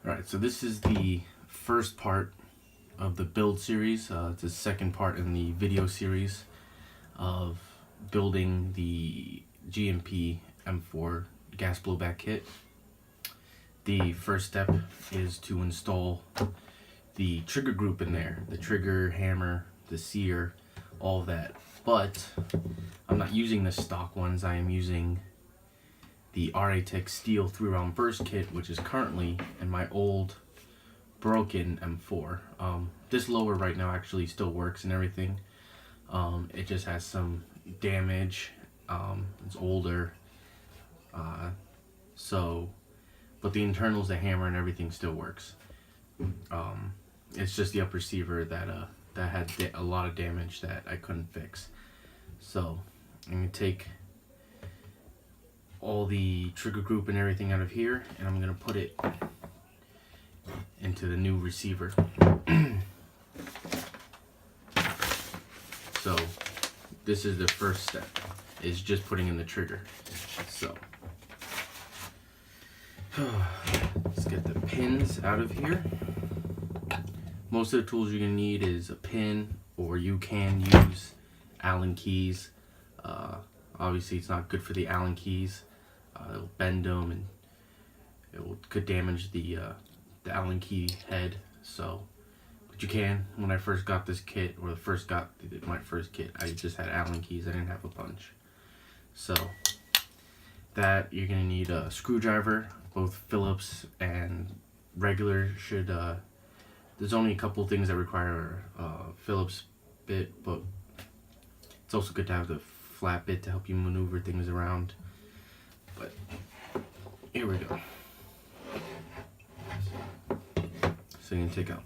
Alright, so this is the first part of the build series. It's the second part in the video series of building the GMP M4 gas blowback kit. The first step is to install the trigger group in there, the trigger, hammer, the sear, all of that. But I'm not using the stock ones. I am using the RA-Tech steel 3-round burst kit, which is currently in my old broken M4. This lower right now actually still works and everything. It just has some damage. It's older, but the internals, the hammer and everything still works. It's just the upper receiver that had a lot of damage that I couldn't fix. So I'm gonna take all the trigger group and everything out of here, and I'm gonna put it into the new receiver. So this is the first step, is just putting in the trigger. So let's get the pins out of here. Most of the tools you're gonna need is a pin, or you can use Allen keys. Obviously it's not good for the Allen keys. It'll bend them and could damage the Allen key head. So, but you can. When I first got this kit, or my first kit, I just had Allen keys. I didn't have a punch. So that you're gonna need a screwdriver, both Phillips and regular. There's only a couple things that require Phillips bit, but it's also good to have the flat bit to help you maneuver things around. But here we go. So you can take out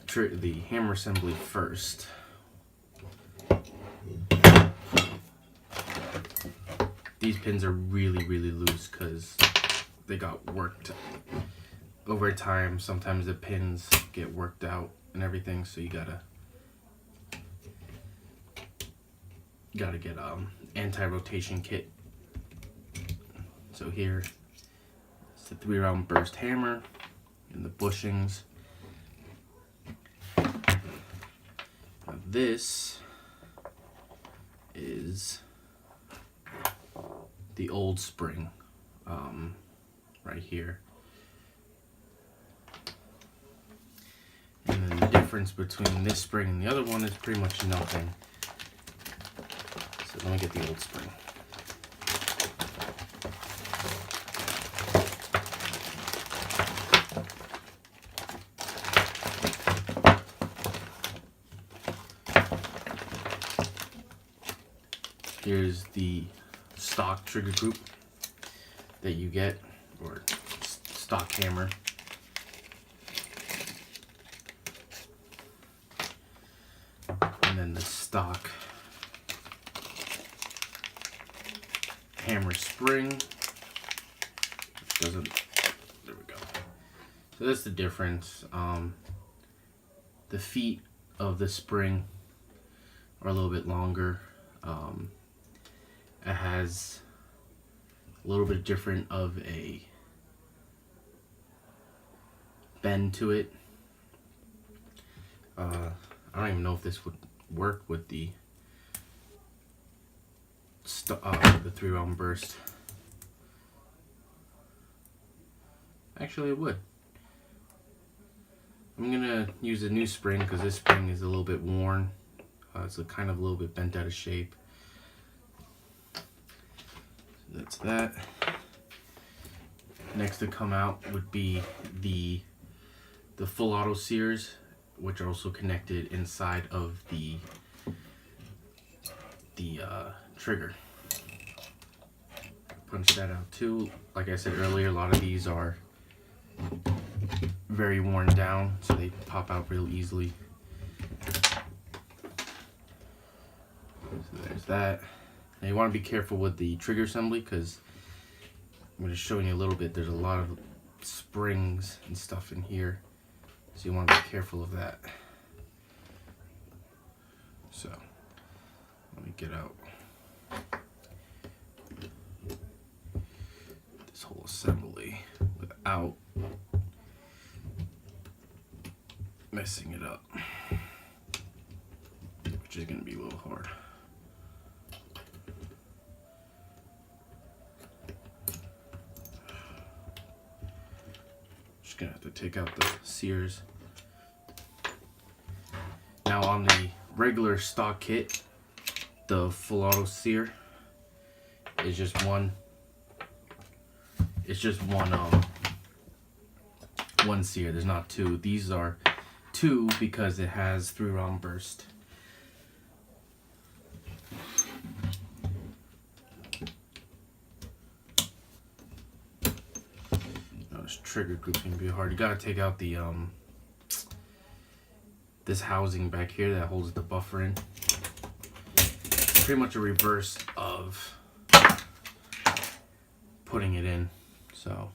the hammer assembly first. These pins are really loose because they got worked over time. Sometimes the pins get worked out and everything, so you gotta get anti-rotation kit. So here it's the 3-round burst hammer and the bushings. Now this is the old spring right here. And then the difference between this spring and the other one is pretty much nothing. So let me get the old spring. Here's the stock trigger group that you get, or stock hammer. And then the stock hammer spring. There we go. So that's the difference. The feet of the spring are a little bit longer. It has a little bit different of a bend to it. I don't even know if this would work with the 3-round burst. Actually, it would. I'm gonna use a new spring because this spring is a little bit worn. It's kind of a little bit bent out of shape. So that's that. Next to come out would be the full auto sears, which are also connected inside of the trigger. Punch that out too. Like I said earlier, a lot of these are very worn down, so they pop out real easily. So there's that. Now you want to be careful with the trigger assembly because I'm just showing you a little bit. There's a lot of springs and stuff in here, so you want to be careful of that. So let me get out this whole assembly without messing it up, which is going to be a little hard. Just going to have to take out the sears. Now on the regular stock kit, the full auto sear is just one. It's just one sear. There's not two. These are two because it has 3-round burst. Now this trigger group can be hard. You gotta take out the this housing back here that holds the buffer in. It's pretty much a reverse of putting it in. So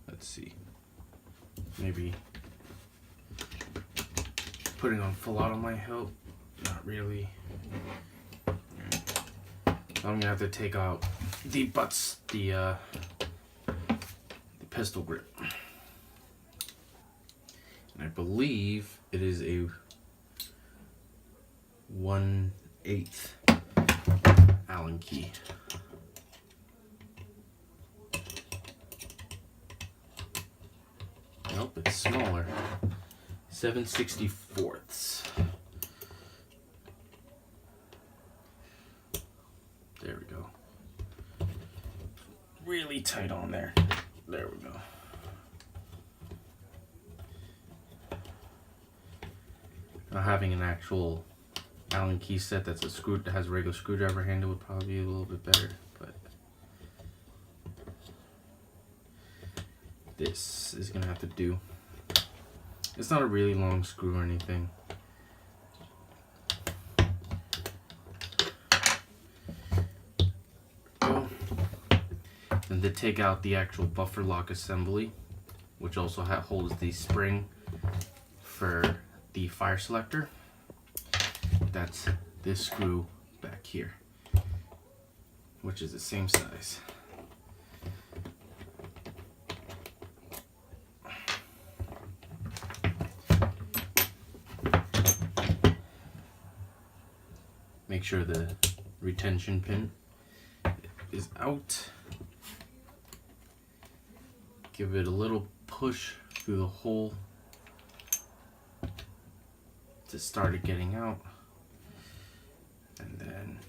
let's see. Maybe putting on full auto might help. Not really. So I'm gonna have to take out the butts, the pistol grip. And I believe it is a 1/8 Allen key. Nope, it's smaller. 7/64. There we go. Really tight on there. There we go. Now having an actual Allen key set that has a regular screwdriver handle would probably be a little bit better, but this is gonna have to do. It's not a really long screw or anything. And to take out the actual buffer lock assembly, which also holds the spring for the fire selector, that's this screw back here, which is the same size. Make sure the retention pin is out. Give it a little push through the hole to start it getting out, and then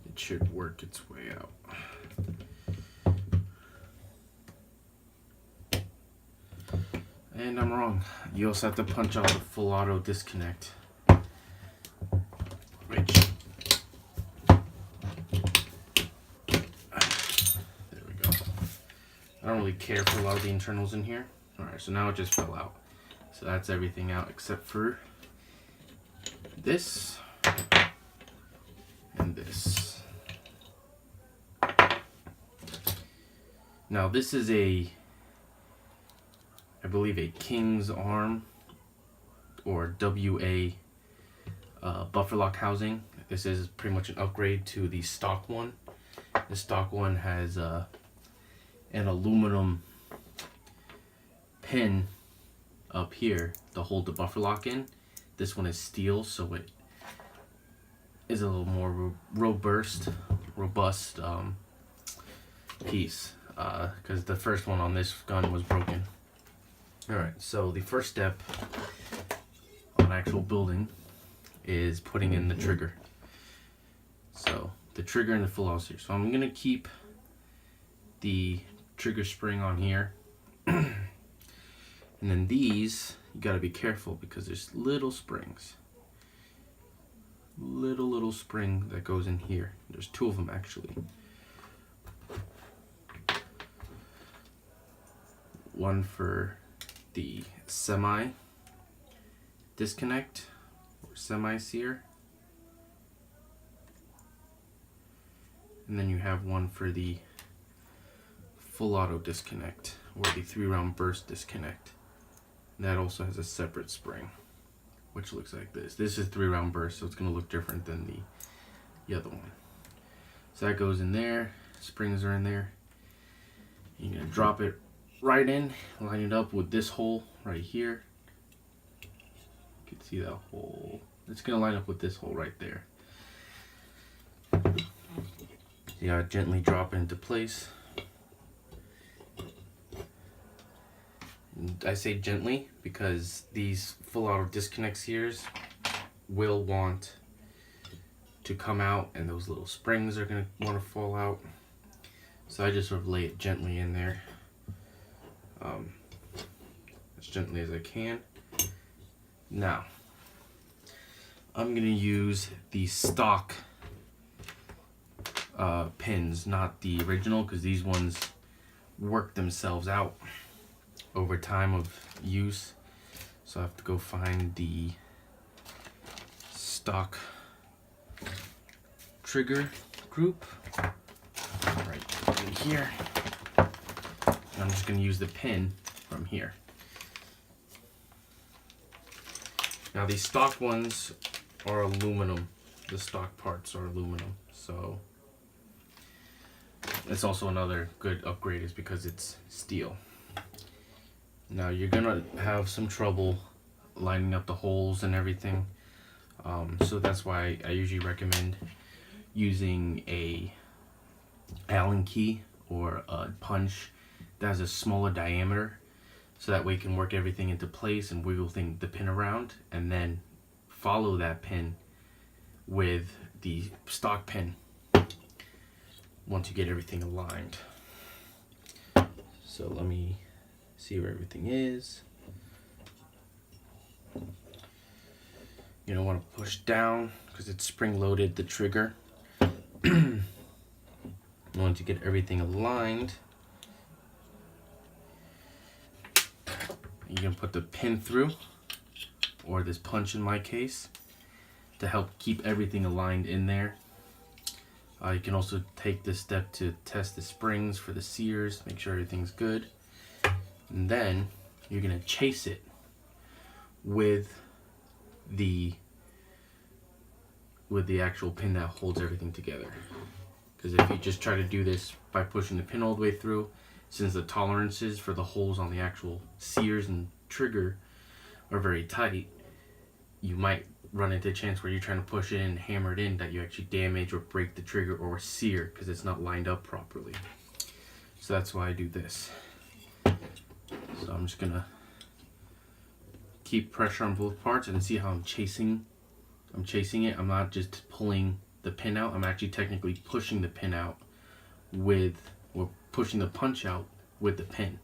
it should work its way out. And I'm wrong. You also have to punch out the full auto disconnect. I don't really care for a lot of the internals in here. Alright, so now it just fell out. So that's everything out except for this and this. Now this is I believe a King's Arm or WA buffer lock housing. This is pretty much an upgrade to the stock one. The stock one has an aluminum pin up here to hold the buffer lock in. This one is steel, so it is a little more robust piece, because the first one on this gun was broken. Alright, so the first step on actual building is putting in the trigger. So the trigger and the full auto. So I'm gonna keep the trigger spring on here, and then these you gotta be careful because there's little springs, little spring that goes in here. There's two of them actually. One for the semi disconnect or semi sear, and then you have one for the full auto disconnect or the 3-round burst disconnect. That also has a separate spring, which looks like this. This is 3-round burst, so it's going to look different than the other one. So that goes in there, springs are in there. You're gonna drop it right in, line it up with this hole right here. You can see that hole. It's gonna line up with this hole right there. You gotta gently drop it into place. And I say gently because these full auto disconnect sears will want to come out, and those little springs are gonna want to fall out. So I just sort of lay it gently in there, as gently as I can. Now, I'm gonna use the stock pins, not the original, because these ones work themselves out over time of use. So I have to go find the stock trigger group right in here. And I'm just going to use the pin from here. Now these stock ones are aluminum. The stock parts are aluminum, so it's also another good upgrade is because it's steel. Now you're gonna have some trouble lining up the holes and everything, so that's why I usually recommend using a Allen key or a punch that has a smaller diameter, so that way you can work everything into place and wiggle the pin around, and then follow that pin with the stock pin once you get everything aligned. So let me see where everything is. You don't want to push down because it's spring loaded, the trigger. Once you get everything aligned, you can put the pin through, or this punch in my case, to help keep everything aligned in there. You can also take this step to test the springs for the sears, make sure everything's good. And then you're gonna chase it with the actual pin that holds everything together. Because if you just try to do this by pushing the pin all the way through, since the tolerances for the holes on the actual sears and trigger are very tight, you might run into a chance where you're trying to push it and hammer it in that you actually damage or break the trigger or sear because it's not lined up properly. So that's why I do this. So I'm just gonna keep pressure on both parts and see how I'm chasing it. I'm not just pulling the pin out, I'm actually technically pushing the pin out or pushing the punch out with the pin.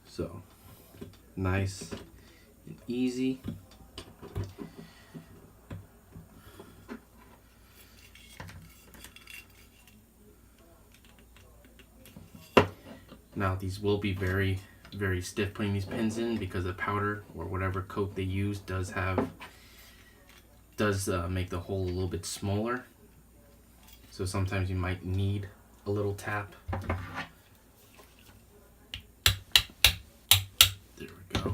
So nice and easy. Now these will be very, very stiff putting these pins in because the powder or whatever coat they use does make the hole a little bit smaller. So sometimes you might need a little tap. There we go.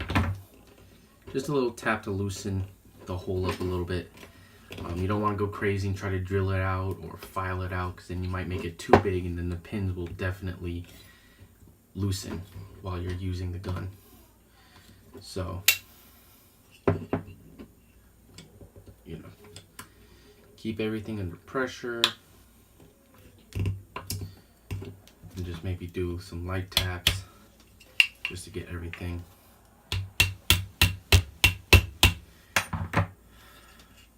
Just a little tap to loosen the hole up a little bit. You don't want to go crazy and try to drill it out or file it out, because then you might make it too big and then the pins will definitely loosen while you're using the gun. So, you know, keep everything under pressure and just maybe do some light taps just to get everything.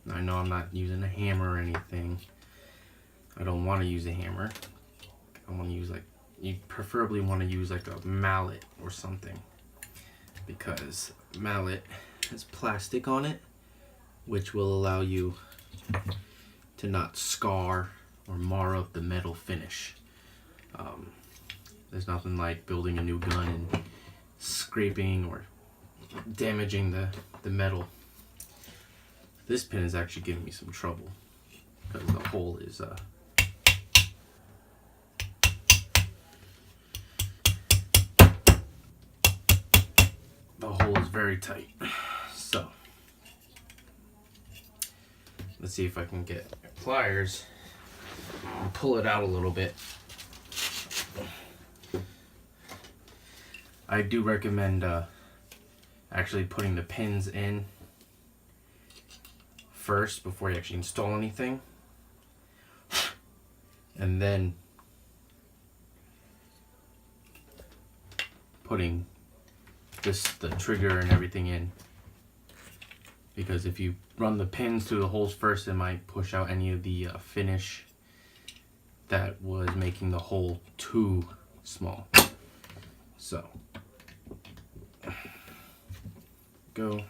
I know I'm not using a hammer or anything. I don't want to use a hammer. I want to use you preferably want to use like a mallet or something, because mallet has plastic on it, which will allow you to not scar or mar up the metal finish. There's nothing like building a new gun and scraping or damaging the metal. This pin is actually giving me some trouble because the hole is very tight. So Let's see if I can get pliers and pull it out a little bit. I do recommend actually putting the pins in first before you actually install anything, and then putting the trigger and everything in, because if you run the pins through the holes first, it might push out any of the finish that was making the hole too small. So go.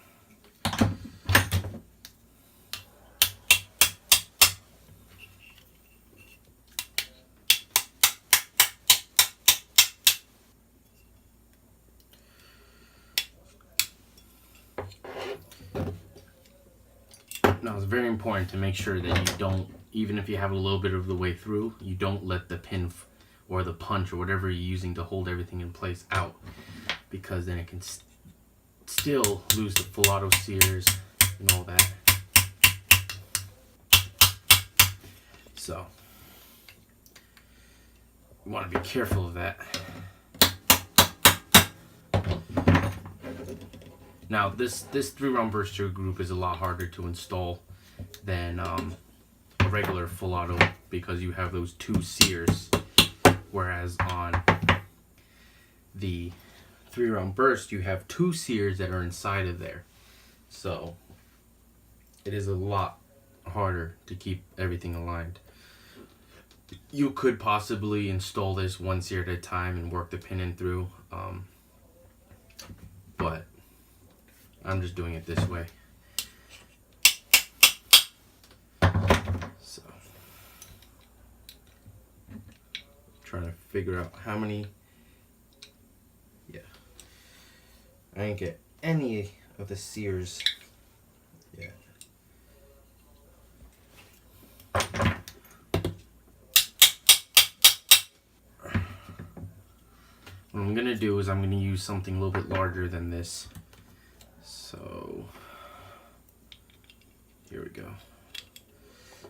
Now it's very important to make sure that you don't, even if you have a little bit of the way through, you don't let the pin or the punch or whatever you're using to hold everything in place out, because then it can still lose the full auto sears and all that. So you want to be careful of that. Now this 3-round burst trigger group is a lot harder to install than a regular full auto, because you have those 2 sears, whereas on the 3-round burst you have 2 sears that are inside of there. So it is a lot harder to keep everything aligned. You could possibly install this 1 sear at a time and work the pin in through, but I'm just doing it this way. So, trying to figure out how many. Yeah, I didn't get any of the sears yet. What I'm gonna do is I'm gonna use something a little bit larger than this. So here we go.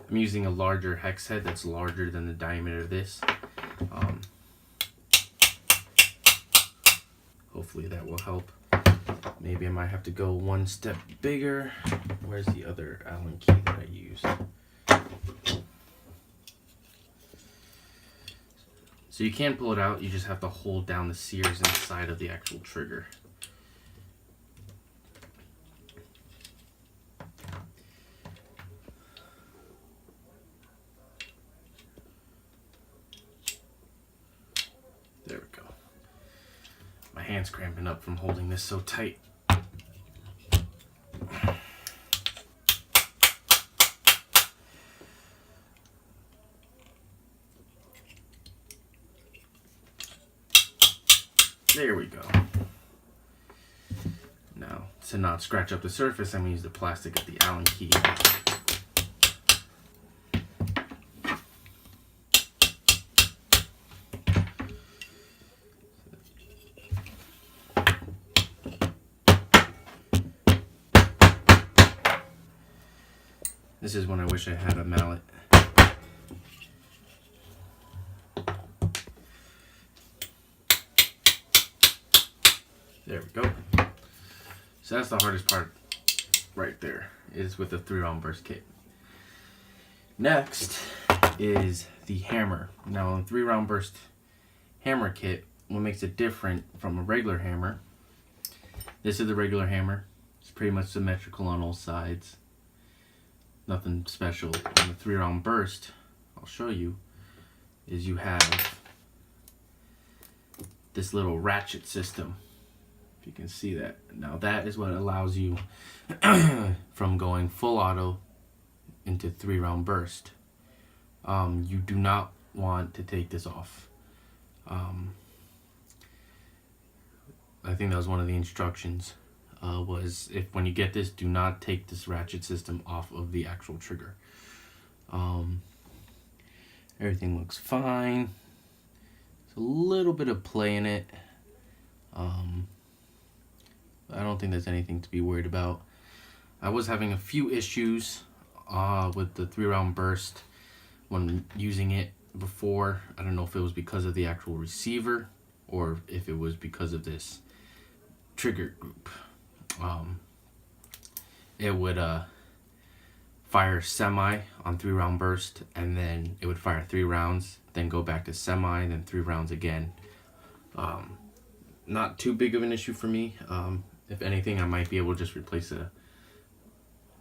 I'm using a larger hex head that's larger than the diameter of this. Hopefully that will help. Maybe I might have to go 1 step bigger. Where's the other Allen key that I used? So you can't pull it out, you just have to hold down the sears inside of the actual trigger. There we go. My hand's cramping up from holding this so tight. There we go. Now, to not scratch up the surface, I'm going to use the plastic of the Allen key. This is when I wish I had a mallet. There we go. So that's the hardest part right there, is with the 3-round burst kit. Next is the hammer. Now on 3-round burst hammer kit, what makes it different from a regular hammer, this is the regular hammer. It's pretty much symmetrical on all sides. Nothing special. On the 3-round burst, I'll show you, is you have this little ratchet system. You can see that. Now that is what allows you from going full auto into 3-round burst. You do not want to take this off. I think that was one of the instructions, was if when you get this, do not take this ratchet system off of the actual trigger. Everything looks fine. There's a little bit of play in it. I don't think there's anything to be worried about. I was having a few issues with the 3-round burst when using it before. I don't know if it was because of the actual receiver or if it was because of this trigger group. It would fire semi on 3-round burst, and then it would fire 3 rounds, then go back to semi, and then 3 rounds again. Not too big of an issue for me. If anything, I might be able to just replace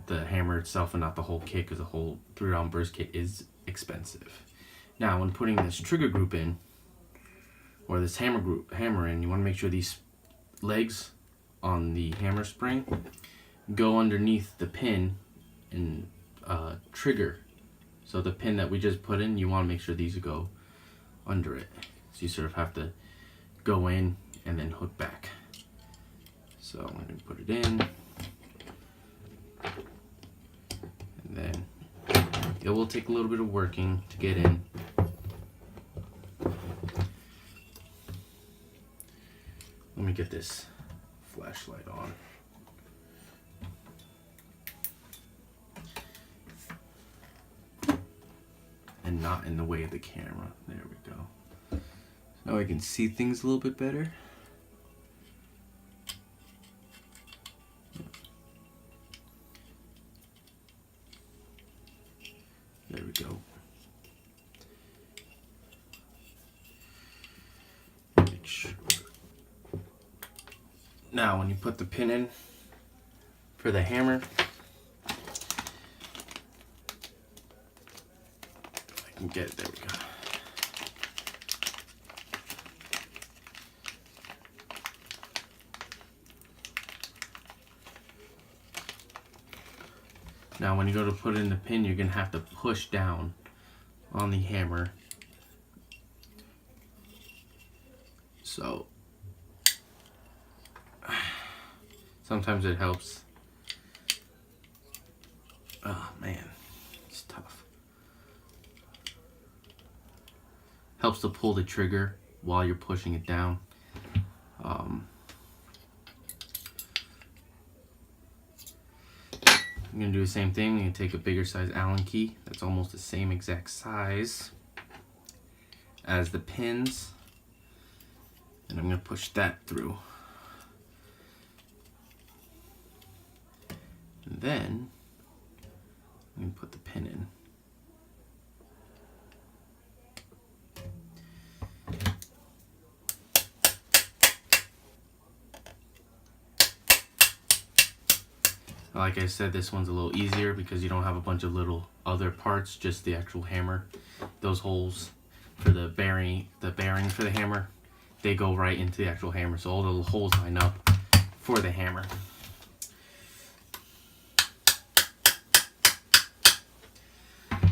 the hammer itself and not the whole kit, because the whole 3-round burst kit is expensive. Now, when putting this trigger group in, or this hammer in, you want to make sure these legs on the hammer spring go underneath the pin and trigger. So the pin that we just put in, you want to make sure these go under it. So you sort of have to go in and then hook back. So I'm going to put it in, and then it will take a little bit of working to get in. Let me get this flashlight on. And not in the way of the camera. There we go. Now I can see things a little bit better. There we go. Make sure. Now when you put the pin in for the hammer, I can get it, there we go. Now when you go to put in the pin, you're going to have to push down on the hammer. So sometimes it helps. Oh man, it's tough. Helps to pull the trigger while you're pushing it down. I'm going to do the same thing. I'm going to take a bigger size Allen key that's almost the same exact size as the pins, and I'm going to push that through. And then I'm going to put the pin in. Like I said, this one's a little easier because you don't have a bunch of little other parts, just the actual hammer. Those holes for the bearing for the hammer, they go right into the actual hammer, so all the little holes line up for the hammer.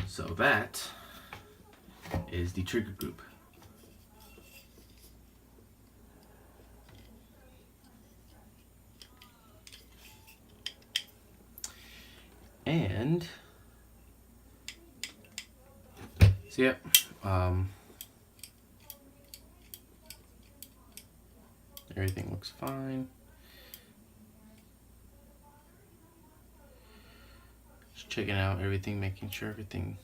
So that is the trigger group. And so yeah, everything looks fine. Just checking out everything, making sure everything.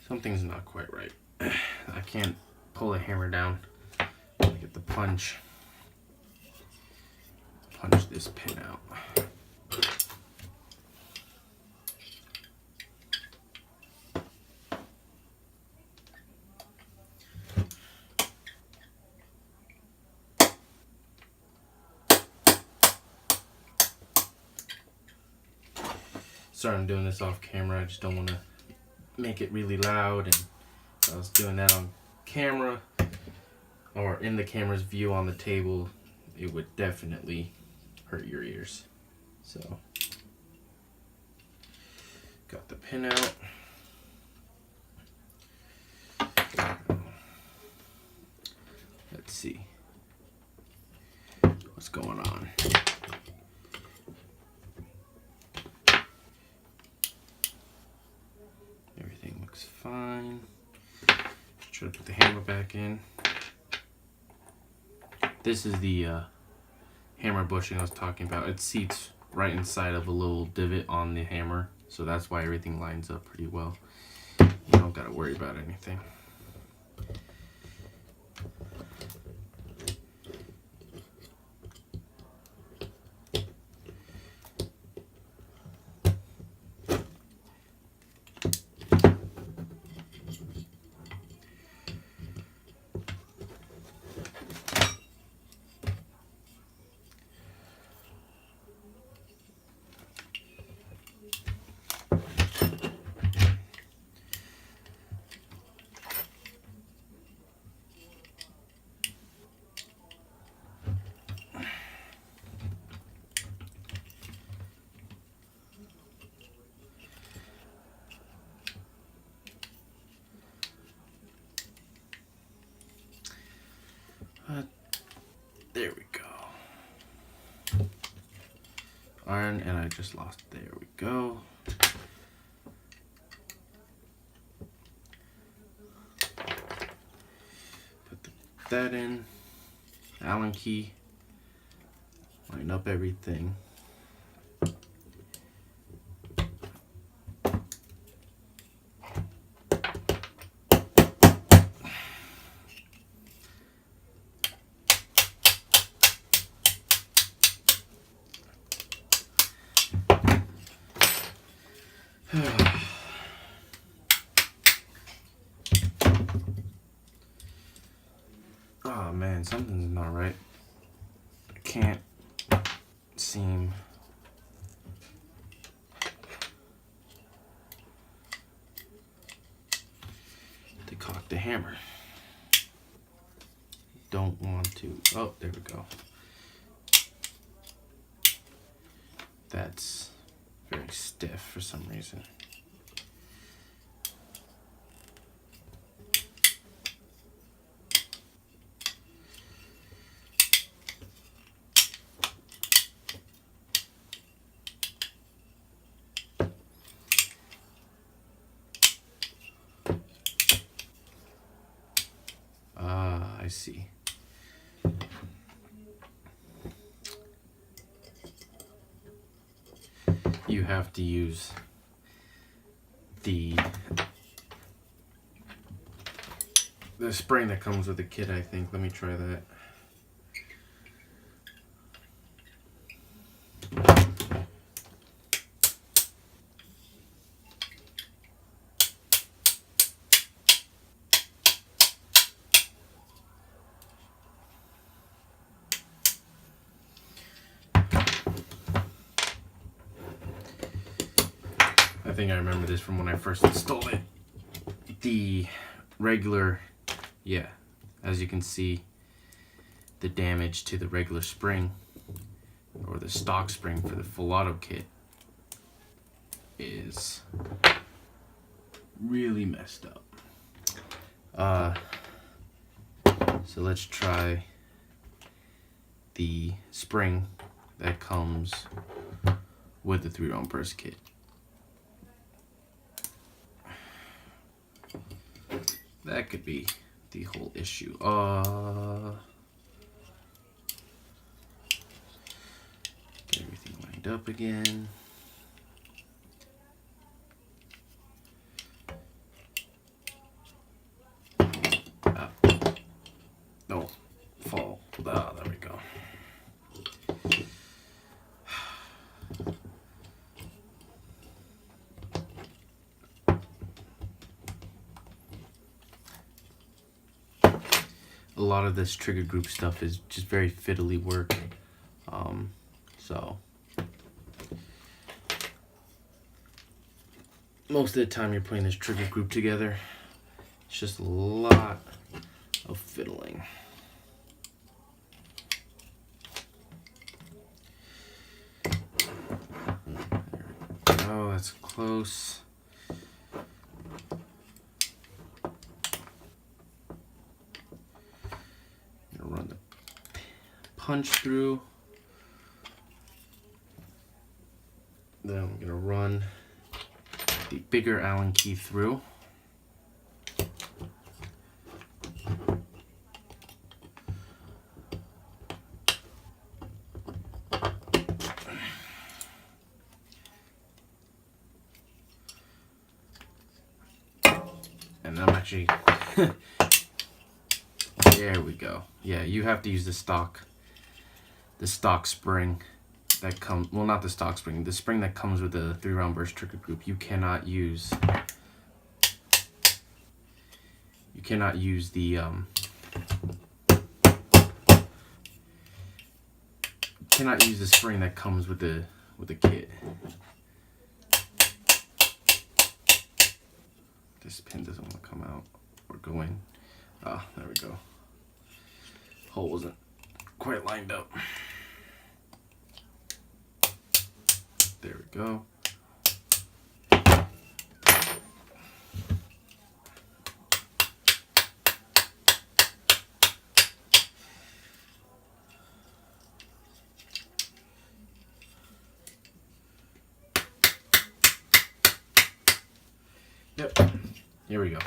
Something's not quite right. I can't pull the hammer down. Get the punch this pin out. Sorry, I'm doing this off camera. I just don't want to make it really loud, and if I was doing that on camera or in the camera's view on the table, it would definitely hurt your ears. So, got the pin out. Let's see what's going on. Everything looks fine. Just try to put the hammer back in. This is the hammer bushing I was talking about, it seats right inside of a little divot on the hammer, so that's why everything lines up pretty well. You don't gotta worry about anything. There we go. Iron, and I just lost. There we go. Put that in. Allen key. Line up everything. Oh man, something's not right. I can't seem to cock the hammer. Don't want to. Oh, there we go. That's very stiff for some reason. I see. You have to use the spring that comes with the kit, I think. Let me try that. I think I remember this from when I first installed it. The regular, yeah, as you can see, the damage to the regular spring, or the stock spring for the full auto kit, is really messed up. So let's try the spring that comes with the 3-round burst kit. That could be the whole issue. Get everything lined up again. No, fall. Ah, there we go. A lot of this trigger group stuff is just very fiddly work. So most of the time you're putting this trigger group together, it's just a lot of fiddling. Oh, that's close. I'm gonna run the punch through. Then I'm gonna run the bigger Allen key through. actually, there we go. Yeah, you have to use the stock spring that comes, well, not the stock spring, the spring that comes with the 3-round burst trigger group. You cannot use the spring that comes with the kit. This pin doesn't want to come out or go in. Ah, there we go. Hole wasn't quite lined up. There we go. Yep, here we go.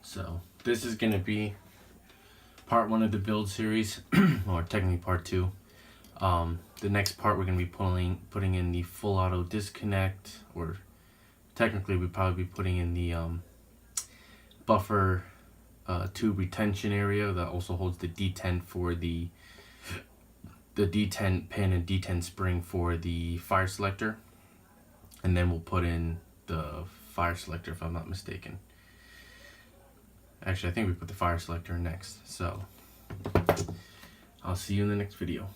So this is going to be part 1 of the build series, or technically part 2. The next part we're going to be putting in the full auto disconnect, or technically we'd probably be putting in the buffer tube retention area that also holds the D10 for the D10 pin and D10 spring for the fire selector, and then we'll put in the fire selector, if I'm not mistaken. Actually, I think we put the fire selector next. So I'll see you in the next video.